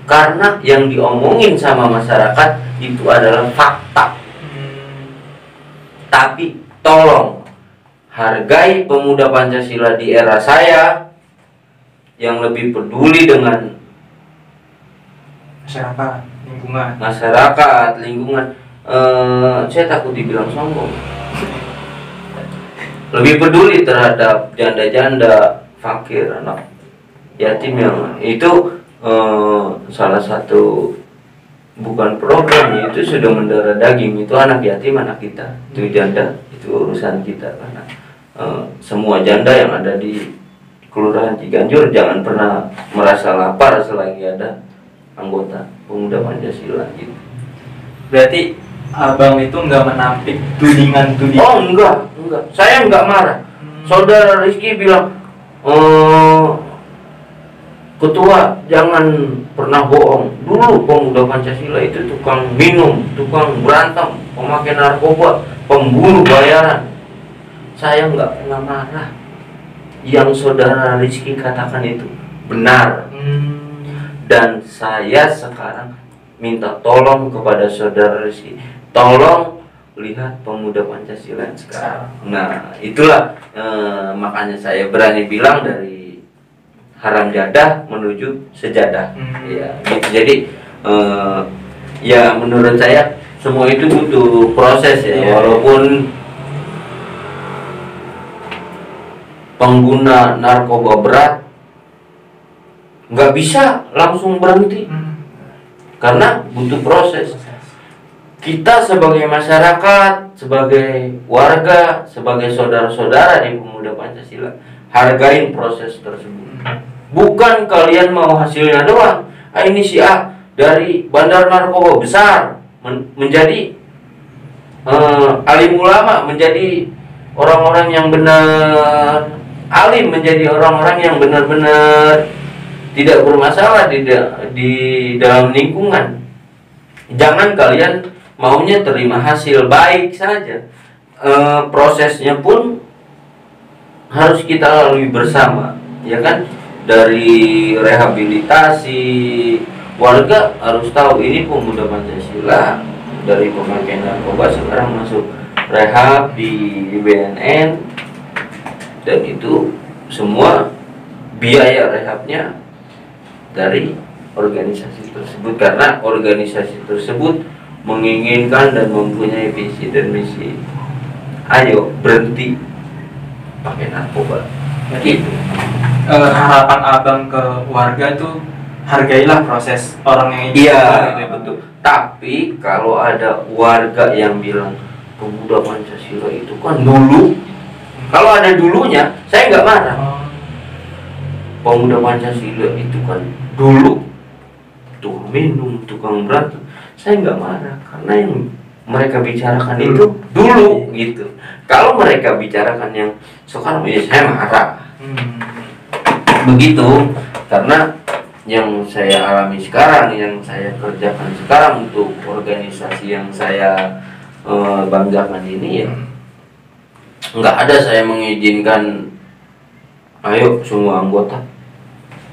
karena yang diomongin sama masyarakat itu adalah fakta. Tapi tolong hargai pemuda Pancasila di era saya yang lebih peduli dengan lingkungan. masyarakat, lingkungan. Saya takut dibilang sombong. Lebih peduli terhadap janda-janda, fakir, anak yatim yang itu salah satu bukan programnya, itu sudah mendarah daging. Itu anak yatim, anak kita. Itu janda, itu urusan kita. Karena semua janda yang ada di Kelurahan Ciganjur jangan pernah merasa lapar selagi ada anggota Pemuda Pancasila gitu. Berarti abang itu nggak menampik tudingan-tudingan. Oh enggak. Saya enggak marah. Saudara Rizky bilang, ketua jangan pernah bohong. Dulu Pemuda Pancasila itu tukang minum, tukang berantem, pemakai narkoba, pembunuh bayaran. Saya enggak pernah marah. Yang saudara Rizky katakan itu benar. Dan saya sekarang minta tolong kepada saudara Rizky, tolong lihat Pemuda Pancasila yang sekarang. Nah itulah makanya saya berani bilang dari haram jadah menuju sejadah. Ya gitu. Jadi ya menurut saya semua itu butuh proses ya. Walaupun pengguna narkoba berat nggak bisa langsung berhenti, karena butuh proses. Kita sebagai masyarakat, sebagai warga, sebagai saudara-saudara di Pemuda Pancasila, hargain proses tersebut. Bukan kalian mau hasilnya doang. Ini si A dari bandar narkoba besar menjadi alim ulama, menjadi orang-orang yang benar, alim, menjadi orang-orang yang benar-benar tidak bermasalah di dalam lingkungan. Jangan kalian maunya terima hasil baik saja. Prosesnya pun harus kita lalui bersama, ya kan? Dari rehabilitasi, warga harus tahu ini Pemuda Pancasila, dari pemakai narkoba sekarang masuk rehab di BNN, dan itu semua biaya rehabnya dari organisasi tersebut, karena organisasi tersebut menginginkan dan mempunyai visi dan misi. Ayo berhenti pakai narkoba. Jadi harapan abang ke warga itu hargailah proses orang yang ingin. Iya betul. Tapi kalau ada warga yang bilang Pemuda Pancasila itu kan dulu, kalau ada dulunya saya nggak marah. Pemuda Pancasila itu kan dulu tukang minum, tukang berantem, saya nggak marah, karena yang mereka bicarakan itu dulu gitu. Kalau mereka bicarakan yang sekarang, ya saya marah. Begitu, karena yang saya alami sekarang, yang saya kerjakan sekarang untuk organisasi yang saya banggakan ini, ya nggak ada saya mengizinkan ayo semua anggota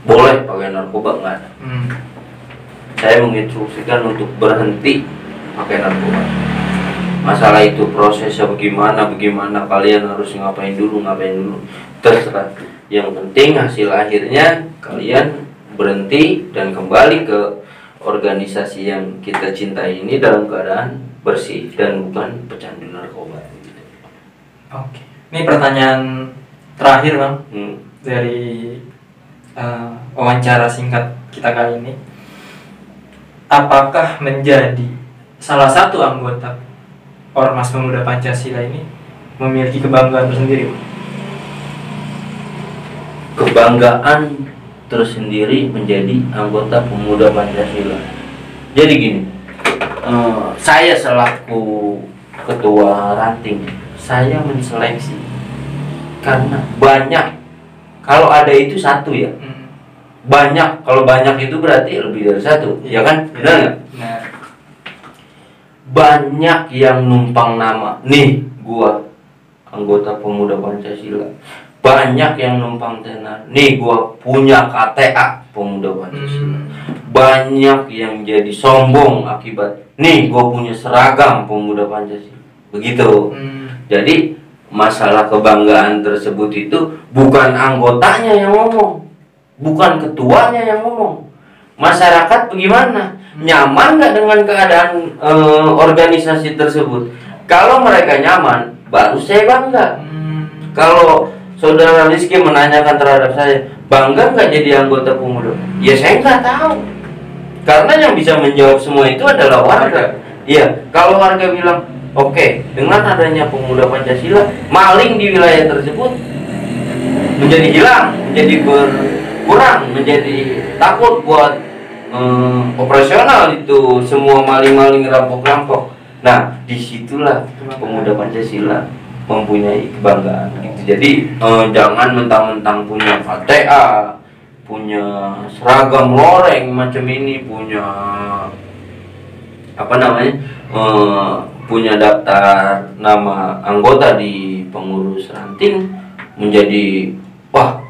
boleh pakai narkoba, nggak ada. Saya menginstruksikan untuk berhenti pakai narkoba. Masalah itu prosesnya bagaimana kalian harus ngapain dulu, terserah. Yang penting hasil akhirnya kalian berhenti dan kembali ke organisasi yang kita cintai ini dalam keadaan bersih dan bukan pecandu narkoba. Oke. Ini pertanyaan terakhir, Bang. Dari wawancara singkat kita kali ini. Apakah menjadi salah satu anggota Ormas Pemuda Pancasila ini memiliki kebanggaan tersendiri, Bang? Kebanggaan tersendiri menjadi anggota Pemuda Pancasila. Jadi gini, saya selaku ketua ranting, saya menseleksi karena banyak. Kalau ada itu satu ya, banyak. Kalau banyak itu berarti lebih dari satu, ya kan? Benar nggak? Banyak yang numpang nama. Nih, gua anggota Pemuda Pancasila. Banyak yang numpang tenar. Nih, gua punya KTA Pemuda Pancasila. Banyak yang jadi sombong akibat nih, gua punya seragam Pemuda Pancasila. Begitu. Jadi masalah kebanggaan tersebut itu bukan anggotanya yang ngomong, bukan ketuanya yang ngomong. Masyarakat bagaimana? nyaman nggak dengan keadaan organisasi tersebut. Kalau mereka nyaman, baru saya bangga. Kalau saudara Rizky menanyakan terhadap saya, bangga nggak jadi anggota pemuda? Ya saya nggak tahu, karena yang bisa menjawab semua itu adalah warga. Iya, kalau warga bilang oke, dengan adanya pemuda Pancasila, maling di wilayah tersebut menjadi hilang, menjadi berkurang, menjadi takut buat operasional itu semua maling-maling, rampok-rampok. Nah, disitulah pemuda Pancasila mempunyai kebanggaan. Jadi jangan mentang-mentang punya KTA, punya seragam loreng macam ini, punya apa namanya, punya daftar nama anggota di pengurus ranting, menjadi wah,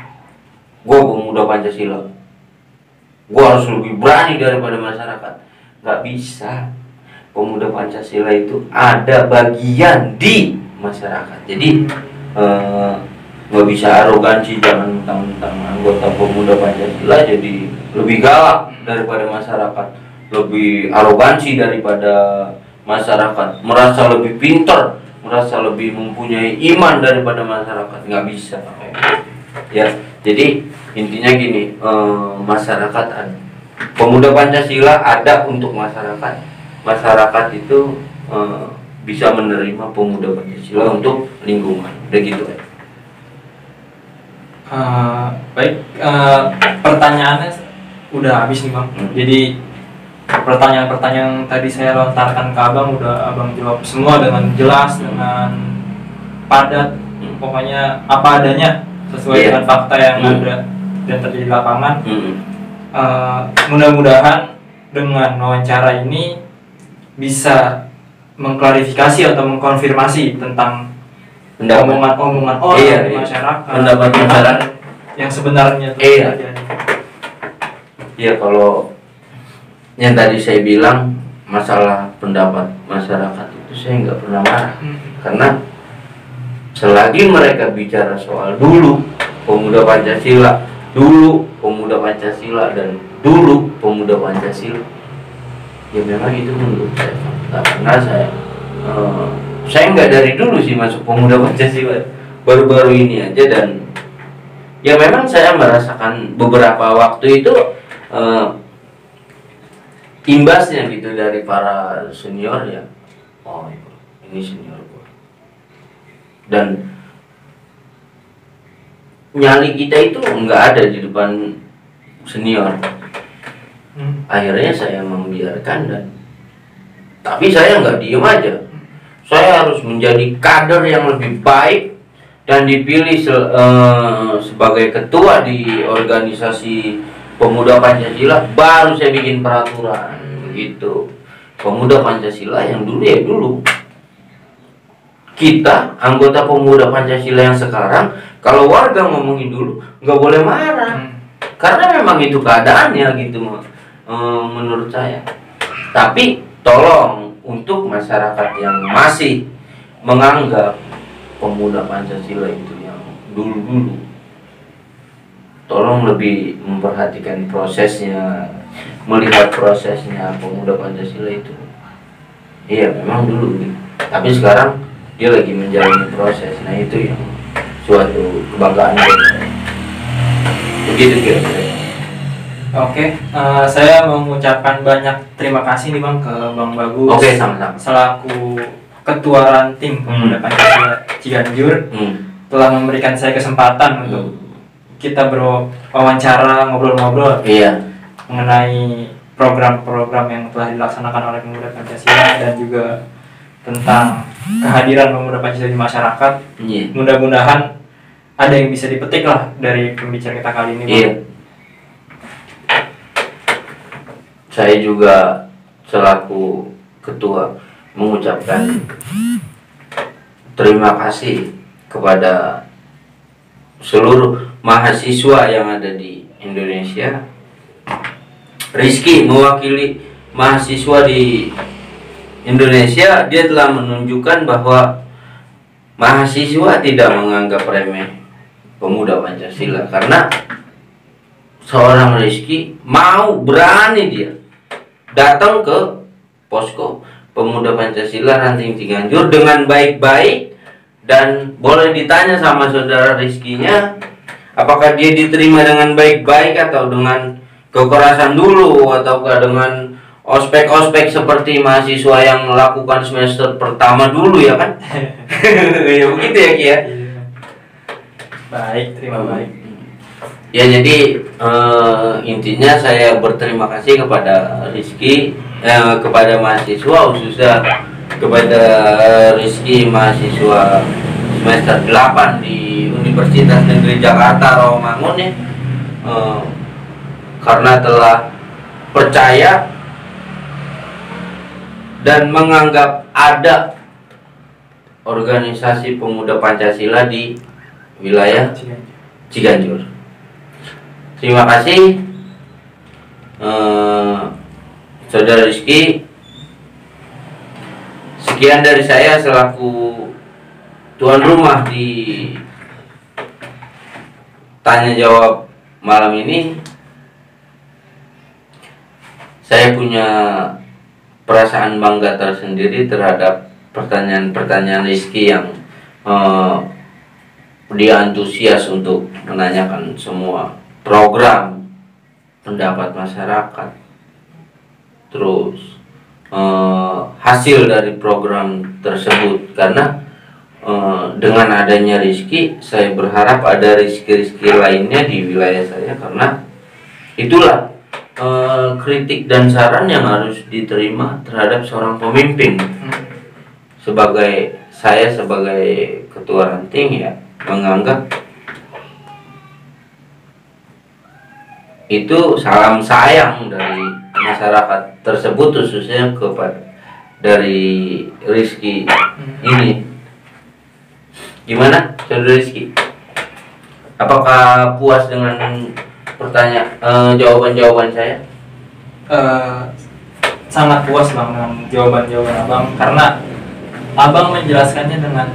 gue pemuda Pancasila, gue harus lebih berani daripada masyarakat. Nggak bisa. Pemuda Pancasila itu ada bagian di masyarakat. Jadi nggak bisa arogansi, jangan mentang-mentang anggota pemuda Pancasila jadi lebih galak daripada masyarakat, lebih arogansi daripada masyarakat, merasa lebih pintar, merasa lebih mempunyai iman daripada masyarakat. Nggak bisa. Ya, jadi intinya gini, masyarakat ada. Pemuda Pancasila ada untuk masyarakat. Masyarakat itu bisa menerima pemuda Pancasila untuk lingkungan. Begitu ya. Baik, pertanyaannya udah habis nih Bang. Jadi pertanyaan-pertanyaan yang tadi saya lontarkan ke Abang udah Abang jawab semua dengan jelas, dengan padat, pokoknya apa adanya sesuai dengan fakta yang ada dan terjadi di lapangan. Mudah-mudahan dengan wawancara ini bisa mengklarifikasi atau mengkonfirmasi tentang omongan-omongan orang di masyarakat, pendapat masyarakat yang sebenarnya terjadi. Iya, kalau yang tadi saya bilang masalah pendapat masyarakat itu saya nggak pernah marah, karena selagi mereka bicara soal dulu pemuda Pancasila, dulu pemuda Pancasila, dan dulu pemuda Pancasila, ya memang itu menurut saya fakta. Karena saya nggak dari dulu sih masuk pemuda Pancasila, baru-baru ini aja, dan ya memang saya merasakan beberapa waktu itu imbasnya gitu dari para senior ya. Oh, ini senior gua. Dan nyali kita itu nggak ada di depan senior. Akhirnya saya membiarkan, dan tapi saya nggak diem aja. Saya harus menjadi kader yang lebih baik dan dipilih sebagai ketua di organisasi pemuda Pancasila. Baru saya bikin peraturan begitu. Pemuda Pancasila yang dulu ya dulu. Kita anggota pemuda Pancasila yang sekarang, kalau warga ngomongin dulu nggak boleh marah, karena memang itu keadaannya gitu menurut saya. Tapi tolong untuk masyarakat yang masih menganggap pemuda Pancasila itu yang dulu-dulu, tolong lebih memperhatikan prosesnya, melihat prosesnya pemuda Pancasila itu. Iya memang dulu gitu, tapi sekarang dia lagi menjalani proses. Nah itu yang suatu kebanggaan. Begitu kira-kira. Oke, saya mengucapkan banyak terima kasih nih Bang ke Bang Bagus. Oke, sama-sama. Selaku Ketua Ranting Pemuda Pancasila Ciganjur, telah memberikan saya kesempatan untuk kita berwawancara, ngobrol-ngobrol mengenai program-program yang telah dilaksanakan oleh Pemuda Pancasila dan juga tentang kehadiran Pemuda Pancasila di masyarakat. Mudah-mudahan ada yang bisa dipetik lah dari pembicaraan kita kali ini Bang. Saya juga selaku ketua mengucapkan terima kasih kepada seluruh mahasiswa yang ada di Indonesia. Rizky mewakili mahasiswa di Indonesia, dia telah menunjukkan bahwa mahasiswa tidak menganggap remeh pemuda Pancasila, karena seorang Rizky mau berani dia datang ke posko Pemuda Pancasila Ranting Ciganjur dengan baik-baik, dan boleh ditanya sama saudara Rizky-nya apakah dia diterima dengan baik-baik atau dengan kekerasan dulu, ataukah dengan ospek-ospek seperti mahasiswa yang melakukan semester pertama dulu, ya kan? Ya begitu ya Ki ya. Baik, terima baik. Ya, jadi intinya saya berterima kasih kepada Rizky, kepada mahasiswa, khususnya kepada Rizky mahasiswa semester 8 di Universitas Negeri Jakarta Rawamangun ya, karena telah percaya dan menganggap ada organisasi pemuda Pancasila di wilayah Ciganjur. Terima kasih Saudara Rizky. Sekian dari saya selaku tuan rumah di tanya jawab malam ini. Saya punya perasaan bangga tersendiri terhadap pertanyaan-pertanyaan Rizky yang dia antusias untuk menanyakan semua program, pendapat masyarakat, terus hasil dari program tersebut. Karena dengan adanya Rizky, saya berharap ada Rizky lainnya di wilayah saya, karena itulah kritik dan saran yang harus diterima terhadap seorang pemimpin. Saya sebagai ketua ranting ya menganggap itu salam sayang dari masyarakat tersebut, khususnya kepada dari Rizky ini. Gimana Saudara Rizky? Apakah puas dengan jawaban-jawaban saya? Sangat puas Bang dengan jawaban-jawaban Abang, karena Abang menjelaskannya dengan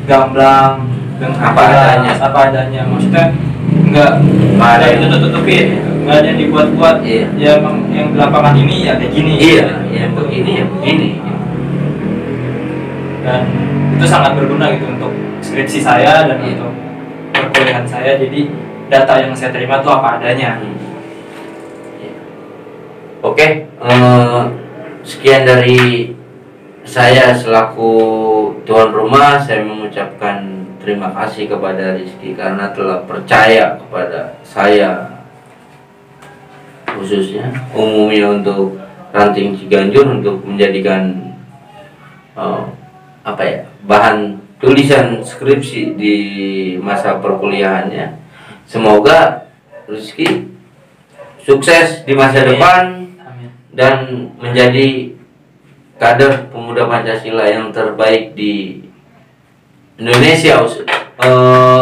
gamblang, dengan apa adanya. Maksudnya nggak ada yang ditutup-tutupin, nggak ada yang dibuat-buat. Iya. Ya emang yang di lapangan ini ya kayak gini. Iya, ya begini ya begini. Dan itu sangat berguna gitu untuk skripsi saya dan untuk perkuliahan saya. Jadi data yang saya terima itu apa adanya. Oke, sekian dari saya selaku tuan rumah. Saya mengucapkan terima kasih kepada Rizky karena telah percaya kepada saya, khususnya umumnya untuk Ranting Ciganjur, untuk menjadikan bahan tulisan skripsi di masa perkuliahannya. Semoga Rizky sukses di masa depan dan menjadi kader pemuda Pancasila yang terbaik di Indonesia,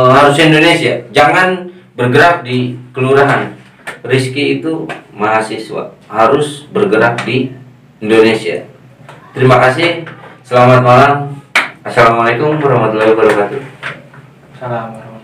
harusnya Indonesia, jangan bergerak di kelurahan. Rizky itu mahasiswa, harus bergerak di Indonesia. Terima kasih, selamat malam. Assalamualaikum warahmatullahi wabarakatuh. Salam.